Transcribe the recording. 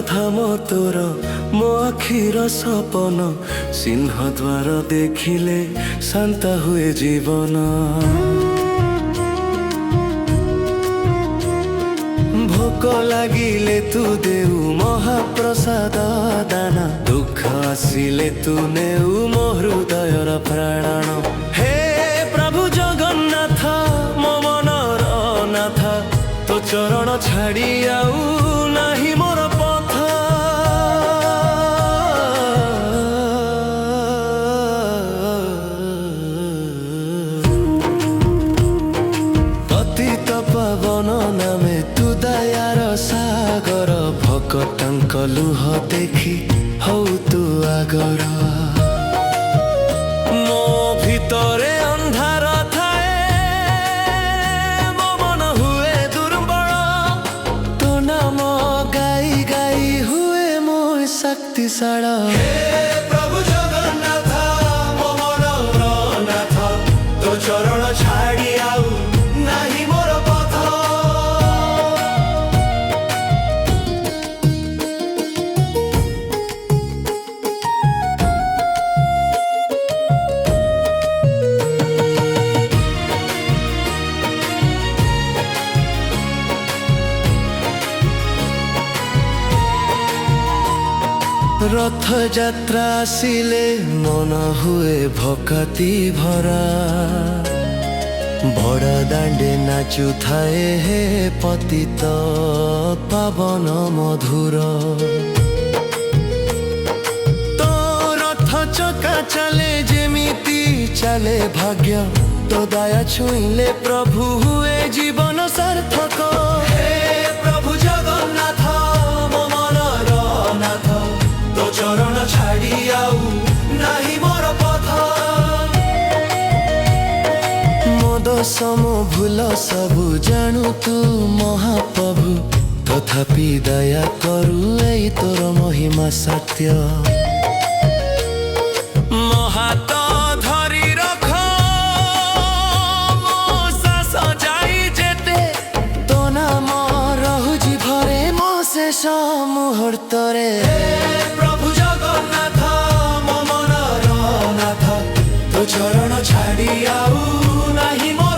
ଧାମ ତୋର ମୋ ଆଖିର ସପନ ସିଂହ ଦ୍ୱାର ଦେଖିଲେ ଶାନ୍ତ ହୁଏ ଜୀବନ। ଭୋକ ଲାଗିଲେ ତୁ ଦେଉ ମହାପ୍ରସାଦ ଦାନ, ଦୁଃଖ ଆସିଲେ ତୁ ନେଉ ମୋ ହୃଦୟର ପ୍ରାଣ। ହେ ପ୍ରଭୁ ଜଗନ୍ନାଥ ମୋ ମନର ନାଥ, ତୋ ଚରଣ ଛାଡ଼ି ଆଉ ନାହିଁ ମୋର ପଥ। ପତିତ ପାବନ ନାମେ ତୁ ଦୟାର ସାଗର, ଭକ୍ତଙ୍କ ଲୁହ ଦେଖି ହଉ ତୁ ଆଗର। ମୋ ଭିତରେ ଅନ୍ଧାର ଥାଏ, ମୋ ମନ ହୁଏ ଦୁର୍ବଳ, ତୋ ନାମ ଗାଇ ଗାଇ ହୁଏ ମୋ ଶକ୍ତିଶାଳ। ହେ ପ୍ରଭୁ ଜଗନ୍ନାଥ ମୋ ମନର ନାଥ, ତୋ ଚରଣ ଛାଡ଼ି ଆଉ ନାହିଁ ମୋର ପଥ। ରଥଯାତ୍ରା ଆସିଲେ ମନ ହୁଏ ଭକ୍ତି ଭରା, ବଡ଼ ଦାଣ୍ଡେ ନାଚୁଥାଏ ହେ ପତିତ ପାବନ ମଧୁର। ତୋ ରଥ ଚକା ଚାଲେ ଯେମିତି ଚାଲେ ଭାଗ୍ୟ, ତୋ ଦୟା ଛୁଇଁଲେ ପ୍ରଭୁ ହୁଏ ଜୀବନ ସାର୍ଥକ। ହେ ପ୍ରଭୁ ଜଗନ୍ନାଥ ମୋ ମନର ନାଥ, ତୋ ଚରଣ ଛାଡ଼ି ଆଉ ନାହିଁ ମୋର ପଥ। ମୋ ଦୋଷ ମୋ ଭୁଲ ସବୁ ଜାଣୁ ତୁ ମହାପ୍ରଭୁ, ତଥାପି ଦୟା କରୁ ଏଇ ତୋର ମହିମା ସତ୍ୟ। ମୋ ହାତ ଧରି ରଖ ମୋ ଶ୍ୱାସ ଯାଇ ଯେତେ, ତୋ ନାମ ରହୁଛି ଭରେ ମୋ ଶେଷ ମୁହୂର୍ତ୍ତରେ। ପ୍ରଭୁ ଜଗନ୍ନାଥ ମୋ ମନର ନାଥ, ତୋ ଚରଣ ଛାଡ଼ି ଆଉ ନାହିଁ ମୋ